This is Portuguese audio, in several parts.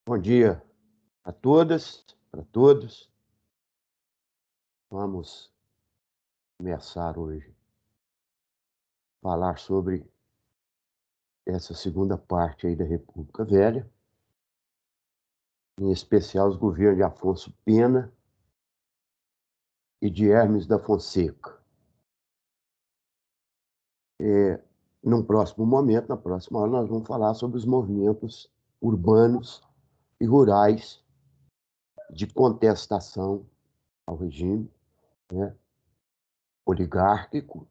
Bom dia a todas, para todos. Vamos começar hoje a falar sobre essa segunda parte aí da República Velha, em especial os governos de Afonso Pena e de Hermes da Fonseca. Num próximo momento, na próxima hora, nós vamos falar sobre os movimentos urbanos e rurais de contestação ao regime, né, oligárquico,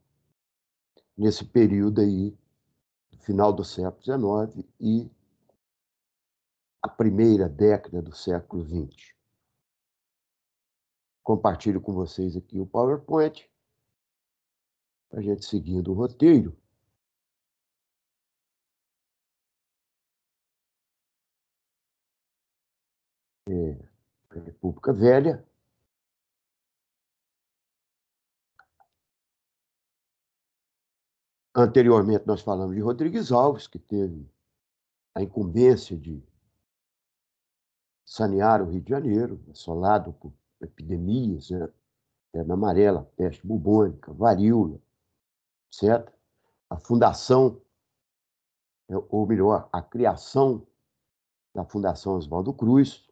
nesse período aí, final do século XIX e a primeira década do século XX. Compartilho com vocês aqui o PowerPoint, a gente seguindo o roteiro. República Velha. Anteriormente, nós falamos de Rodrigues Alves, que teve a incumbência de sanear o Rio de Janeiro, assolado por epidemias, né? Febre amarela, peste bubônica, varíola, etc. A fundação, ou melhor, a criação da Fundação Oswaldo Cruz,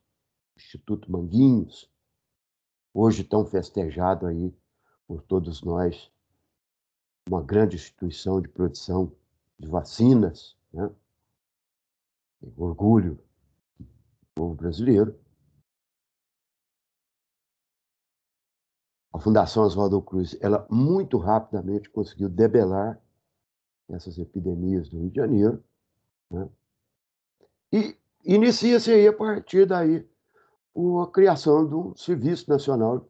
Instituto Manguinhos, hoje tão festejado aí por todos nós, uma grande instituição de produção de vacinas, né? Orgulho do povo brasileiro. A Fundação Oswaldo Cruz, ela muito rapidamente conseguiu debelar essas epidemias do Rio de Janeiro, né? E inicia-se aí, a partir daí, a criação do Serviço Nacional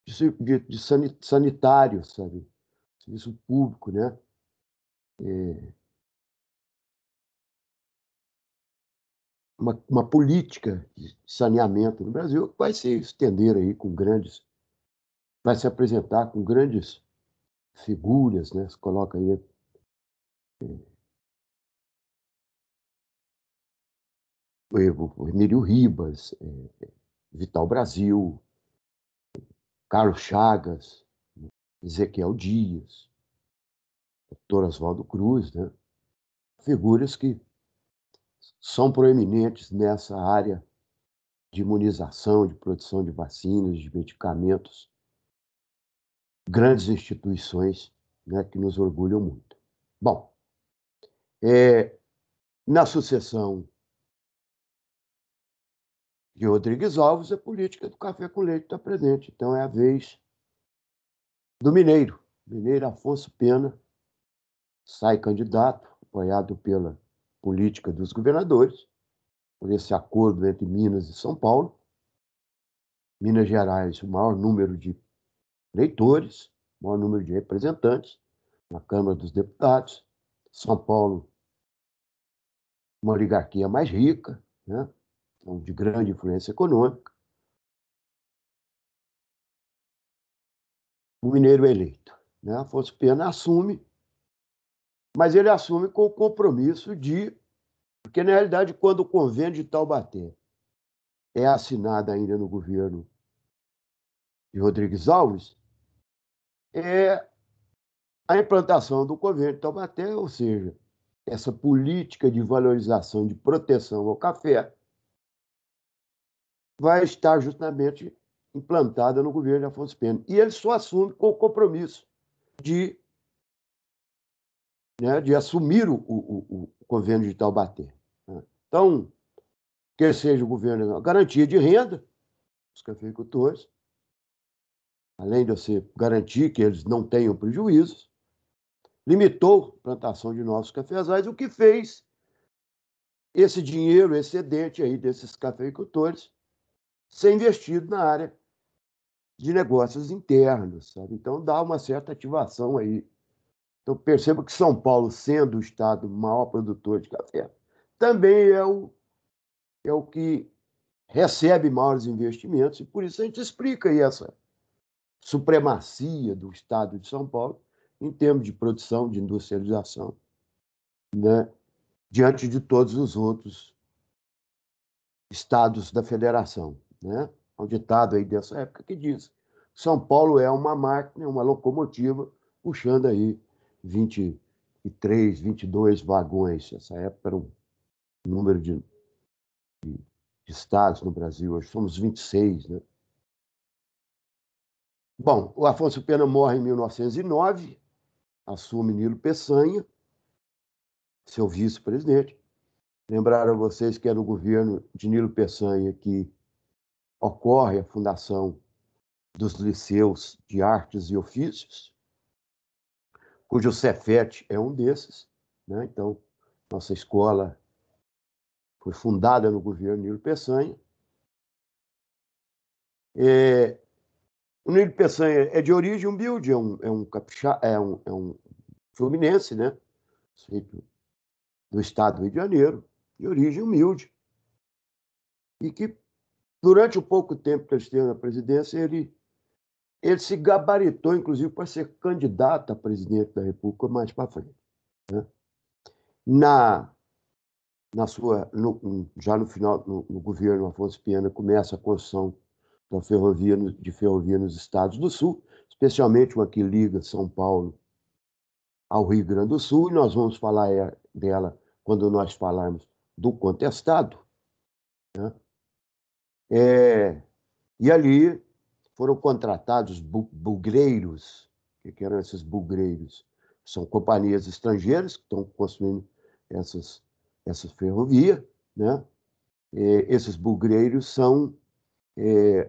de Sanitário, sabe? Serviço público, né? Uma política de saneamento no Brasil que vai se estender aí com grandes, vai se apresentar com grandes figuras, né? Você coloca aí o Emílio Ribas, Vital Brasil, Carlos Chagas, Ezequiel Dias, Dr. Oswaldo Cruz, né? Figuras que são proeminentes nessa área de imunização, de produção de vacinas, de medicamentos, grandes instituições, né, que nos orgulham muito. Bom, na sucessão de Rodrigues Alves, a política do café com leite está presente. Então, é a vez do Mineiro Afonso Pena, sai candidato, apoiado pela política dos governadores, por esse acordo entre Minas e São Paulo. Minas Gerais, o maior número de eleitores, o maior número de representantes na Câmara dos Deputados. São Paulo, uma oligarquia mais rica, né? Então, de grande influência econômica. O mineiro é eleito, né? Afonso Pena assume, mas ele assume com o compromisso de... Porque, na realidade, quando o Convênio de Taubaté é assinado ainda no governo de Rodrigues Alves, é a implantação do Convênio de Taubaté, ou seja, essa política de valorização, de proteção ao café, vai estar justamente implantada no governo de Afonso Pena. E ele só assume com o compromisso de, né, de assumir o Convênio de Taubaté, né? Então, quer seja o governo, a garantia de renda dos cafeicultores, além de você garantir que eles não tenham prejuízos, limitou a plantação de novos cafezais, o que fez esse dinheiro excedente aí desses cafeicultores ser investido na área de negócios internos, sabe? Então dá uma certa ativação aí. Então perceba que São Paulo, sendo o estado maior produtor de café, também é o que recebe maiores investimentos, e por isso a gente explica aí essa supremacia do estado de São Paulo em termos de produção, de industrialização, né, diante de todos os outros estados da federação, né? Há um ditado aí dessa época que diz: São Paulo é uma máquina, uma locomotiva, puxando aí 23, 22 vagões. Essa época era um número de estados no Brasil, hoje somos 26, né? Bom, o Afonso Pena morre em 1909, assume Nilo Peçanha, seu vice-presidente. Lembraram a vocês que é no governo de Nilo Peçanha que ocorre a fundação dos liceus de artes e ofícios, cujo Cefet é um desses, né? Então, nossa escola foi fundada no governo Nilo Peçanha. O Nilo Peçanha é de origem humilde, é um fluminense, né? Do estado do Rio de Janeiro, de origem humilde. E que, durante o pouco tempo que ele esteve na presidência, ele se gabaritou, inclusive, para ser candidato a presidente da República mais para frente, né? Na, já no final, no governo Afonso Pena, começa a construção de ferrovia nos estados do Sul, especialmente uma que liga São Paulo ao Rio Grande do Sul, e nós vamos falar dela quando nós falarmos do contestado, né? E ali foram contratados bugreiros. O que eram esses bugreiros? São companhias estrangeiras que estão construindo essas ferrovias, né? Esses bugreiros são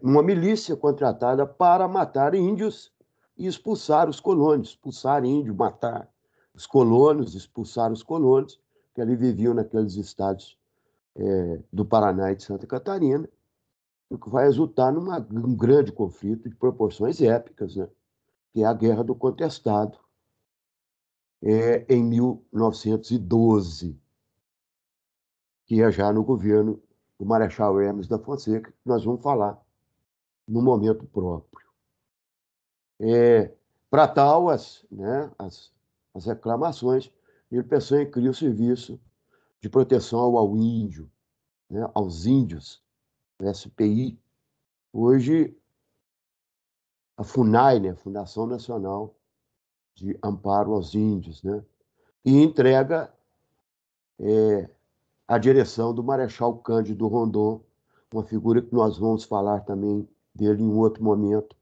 uma milícia contratada para matar índios e expulsar os colonos, expulsar índios, matar os colonos, expulsar os colonos que ali viviam naqueles estados do Paraná e de Santa Catarina, o que vai resultar num grande conflito de proporções épicas, né? Que é a Guerra do Contestado, em 1912, que é já no governo do Marechal Hermes da Fonseca, que nós vamos falar no momento próprio. Para tal, as reclamações, ele pensou em criar o Serviço de Proteção ao Índio, né? Aos Índios, o SPI. Hoje, a FUNAI, né? Fundação Nacional de Amparo aos Índios, né? E entrega a direção do Marechal Cândido Rondon, uma figura que nós vamos falar também dele em outro momento,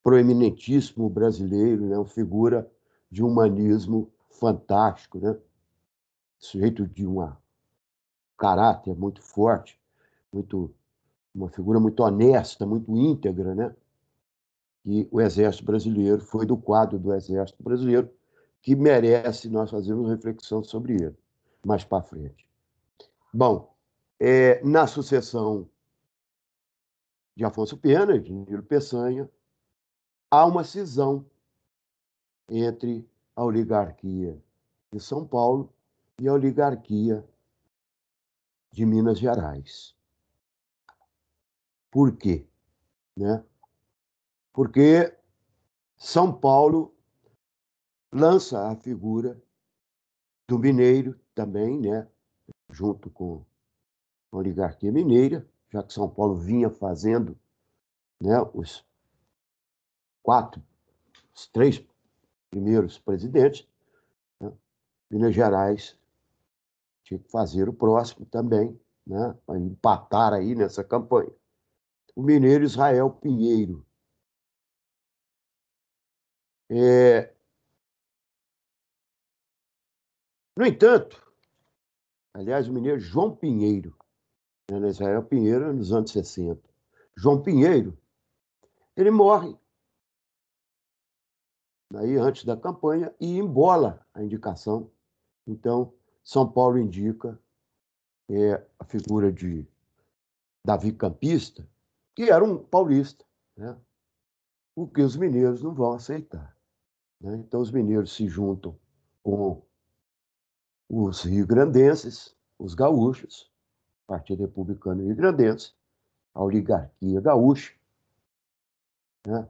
proeminentíssimo brasileiro, né? Uma figura de humanismo fantástico, né? Sujeito de um caráter muito forte, uma figura muito honesta, muito íntegra, né? E o Exército Brasileiro foi do quadro do Exército Brasileiro que merece nós fazermos reflexão sobre ele mais para frente. Bom, na sucessão de Afonso Pena e de Nilo Peçanha, há uma cisão entre a oligarquia de São Paulo e a oligarquia de Minas Gerais. Por quê? Né? Porque São Paulo lança a figura do mineiro também, né? Junto com a oligarquia mineira, já que São Paulo vinha fazendo, né, os três primeiros presidentes, né? Minas Gerais tinha que fazer o próximo também, né? Para empatar aí nessa campanha. O mineiro Israel Pinheiro. No entanto, aliás, o mineiro João Pinheiro, né? Israel Pinheiro nos anos 60. João Pinheiro, ele morre aí antes da campanha e embola a indicação. Então, São Paulo indica a figura de Davi Campista, que era um paulista, né? O que os mineiros não vão aceitar, né? Então, os mineiros se juntam com os rio-grandenses, os gaúchos, Partido Republicano Rio-Grandense, a oligarquia gaúcha, né?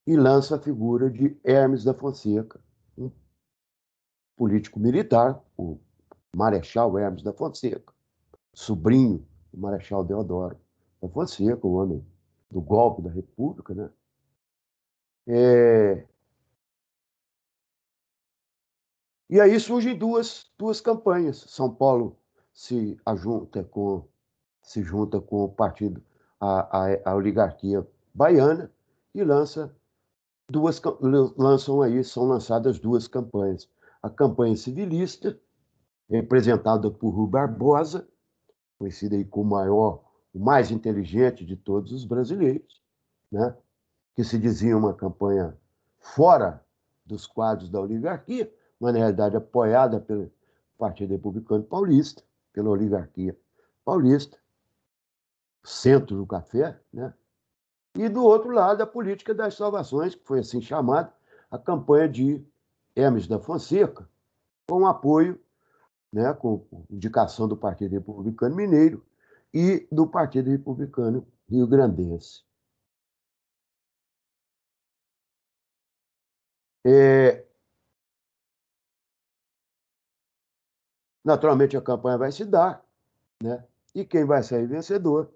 E lança a figura de Hermes da Fonseca, um político militar, o Marechal Hermes da Fonseca, sobrinho o Marechal Deodoro da Fonseca, o homem do golpe da República, né? É, e aí surgem duas campanhas. São Paulo se junta com o partido, a oligarquia baiana, e são lançadas duas campanhas. A campanha civilista, representada por Rui Barbosa, conhecido aí como o mais inteligente de todos os brasileiros, né? Que se dizia uma campanha fora dos quadros da oligarquia, mas na realidade apoiada pelo Partido Republicano Paulista, pela oligarquia paulista, centro do café, né? E do outro lado, a política das salvações, que foi assim chamada, a campanha de Hermes da Fonseca, com apoio, né, com indicação do Partido Republicano Mineiro e do Partido Republicano Rio-Grandense. É, naturalmente, a campanha vai se dar, né? E quem vai sair vencedor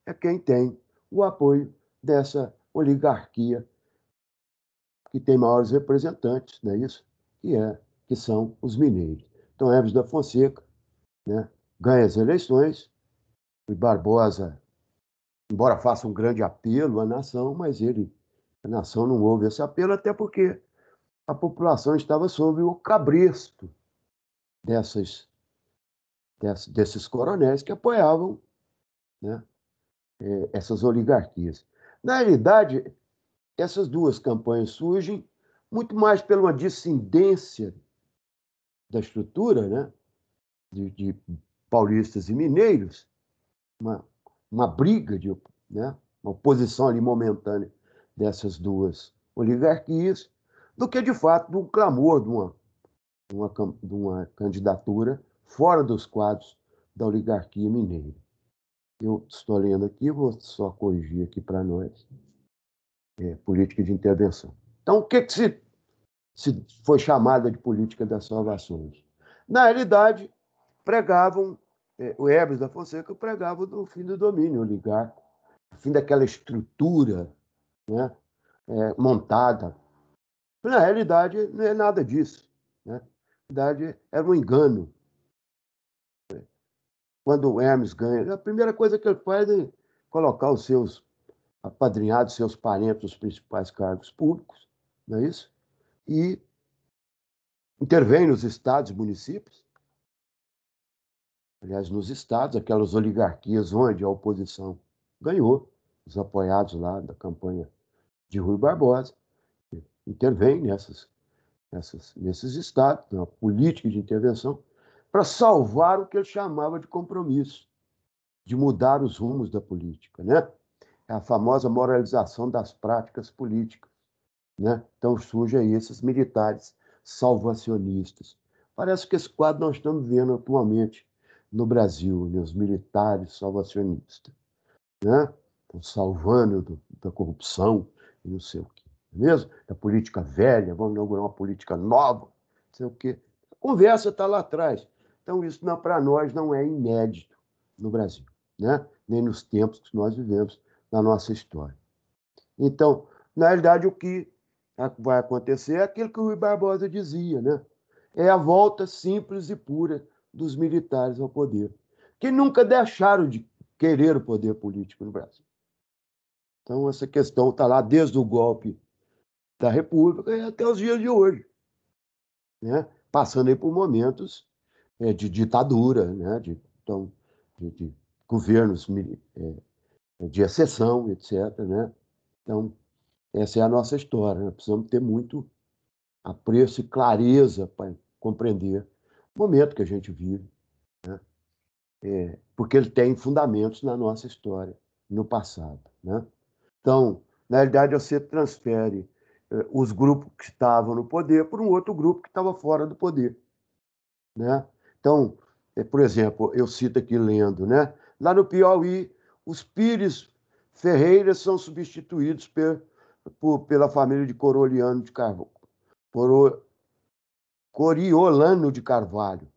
é quem tem o apoio dessa oligarquia que tem maiores representantes, não é isso? Que são os mineiros. Então, Hermes da Fonseca, né, ganha as eleições, e Barbosa, embora faça um grande apelo à nação, mas a nação não ouve esse apelo, até porque a população estava sob o cabresto dessas, desses coronéis que apoiavam, né, essas oligarquias. Na realidade, essas duas campanhas surgem muito mais pela uma dissidência da estrutura, né, de paulistas e mineiros, uma, uma briga, né, uma oposição ali momentânea dessas duas oligarquias, do que, de fato, do clamor de uma candidatura fora dos quadros da oligarquia mineira. Eu estou lendo aqui, vou só corrigir aqui para nós, política de intervenção. Então, o que, que se foi chamada de política das salvações? Na realidade, pregavam, o Hermes da Fonseca pregava o fim do domínio oligárquico, o fim daquela estrutura, né, montada. Na realidade, não é nada disso. Né? Na realidade, era um engano. Quando o Hermes ganha, a primeira coisa que ele faz é colocar os seus apadrinhados, seus parentes, os principais cargos públicos, não é isso? E intervém nos estados e municípios, aliás, nos estados, aquelas oligarquias onde a oposição ganhou, os apoiados lá da campanha de Rui Barbosa, intervém nesses estados, na política de intervenção, para salvar o que ele chamava de compromisso, de mudar os rumos da política, né? É a famosa moralização das práticas políticas, né? Então surgem aí esses militares salvacionistas. Parece que esse quadro nós estamos vendo atualmente no Brasil, né? Os militares salvacionistas, né? Estão salvando da corrupção e não sei o quê, não é mesmo? Da política velha, vamos inaugurar uma política nova, não sei o quê. A conversa está lá atrás. Então isso para nós não é inédito no Brasil, né? Nem nos tempos que nós vivemos na nossa história. Então, na realidade, o que vai acontecer é aquilo que o Rui Barbosa dizia, né? É a volta simples e pura dos militares ao poder, que nunca deixaram de querer o poder político no Brasil. Então, essa questão está lá desde o golpe da República e até os dias de hoje, né? Passando aí por momentos de ditadura, né? De governos de exceção, etc., né? Então, essa é a nossa história. Né? Precisamos ter muito apreço e clareza para compreender o momento que a gente vive, né? Porque ele tem fundamentos na nossa história, no passado. Né? Então, na realidade, você transfere os grupos que estavam no poder para um outro grupo que estava fora do poder. Né? Então, por exemplo, eu cito aqui lendo, né? Lá no Piauí, os Pires Ferreira são substituídos pela família de Coroliano de Carvalho. Coriolano de Carvalho.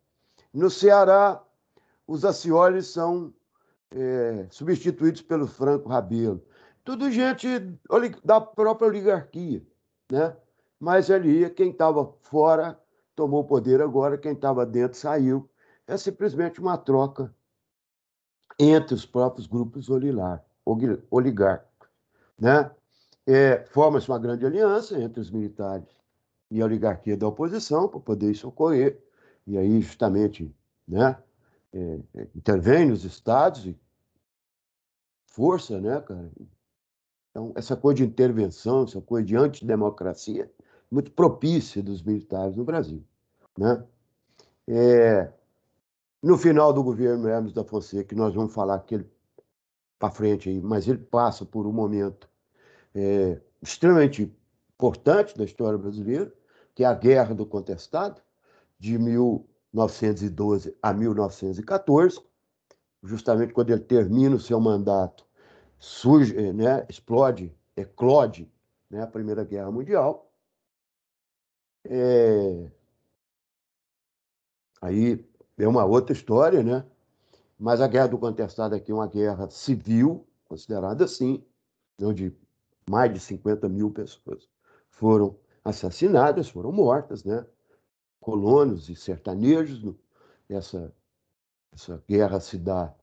No Ceará, os Acioles são substituídos pelo Franco Rabelo. Tudo gente da própria oligarquia, né? Mas ali, quem estava fora tomou o poder agora, quem estava dentro saiu. É simplesmente uma troca entre os próprios grupos oligárquicos, né? Forma-se uma grande aliança entre os militares e a oligarquia da oposição para poder socorrer, e aí justamente, né, intervém nos estados e força, né, cara? Então, essa coisa de intervenção, essa coisa de antidemocracia, muito propícia dos militares no Brasil, né? No final do governo Hermes da Fonseca, que nós vamos falar que ele para frente aí, mas ele passa por um momento extremamente importante da história brasileira, que é a Guerra do Contestado, de 1912 a 1914, justamente quando ele termina o seu mandato, surge, né, eclode, né, a Primeira Guerra Mundial. Aí é uma outra história, né? Mas a Guerra do Contestado aqui é uma guerra civil, considerada assim, onde mais de 50 mil pessoas foram assassinadas, foram mortas, né? Colonos e sertanejos. Essa guerra se dá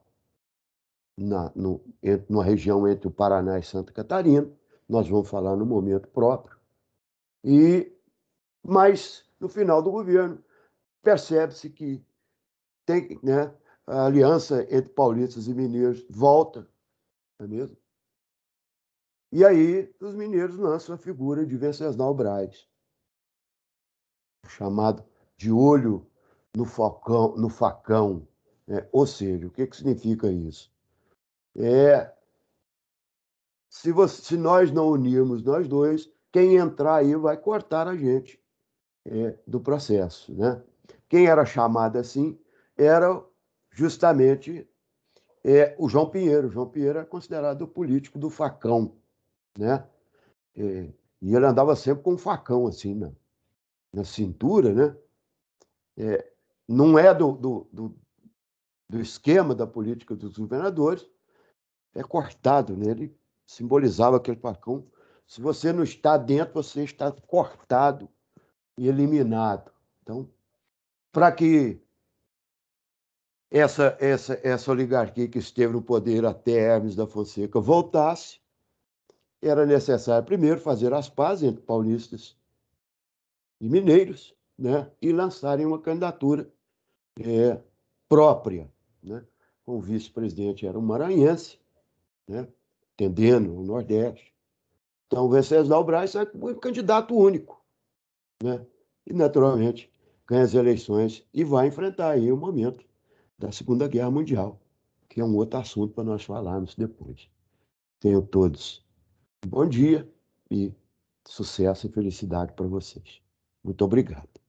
numa região entre o Paraná e Santa Catarina. Nós vamos falar no momento próprio. Mas, no final do governo, percebe-se que tem, né, a aliança entre paulistas e mineiros volta, não é mesmo? E aí os mineiros lançam a figura de Venceslau Braz, chamado de olho no facão. Ou seja, o que significa isso? Se nós não unirmos nós dois, quem entrar aí vai cortar a gente do processo, né? Quem era chamado assim era justamente o João Pinheiro. O João Pinheiro é considerado o político do facão, né? E ele andava sempre com um facão assim na cintura, né? Não é do esquema da política dos governadores, é cortado nele, simbolizava aquele facão. Se você não está dentro, você está cortado e eliminado. Então, para que essa oligarquia que esteve no poder até Hermes da Fonseca voltasse, era necessário primeiro fazer as pazes entre paulistas e mineiros, né, e lançarem uma candidatura própria, né? O vice-presidente era um maranhense, né, tendendo o Nordeste. Então, o Venceslau Braz é um candidato único, né? E, naturalmente, ganha as eleições e vai enfrentar aí o momento da Segunda Guerra Mundial, que é um outro assunto para nós falarmos depois. Tenham todos um bom dia e sucesso e felicidade para vocês. Muito obrigado.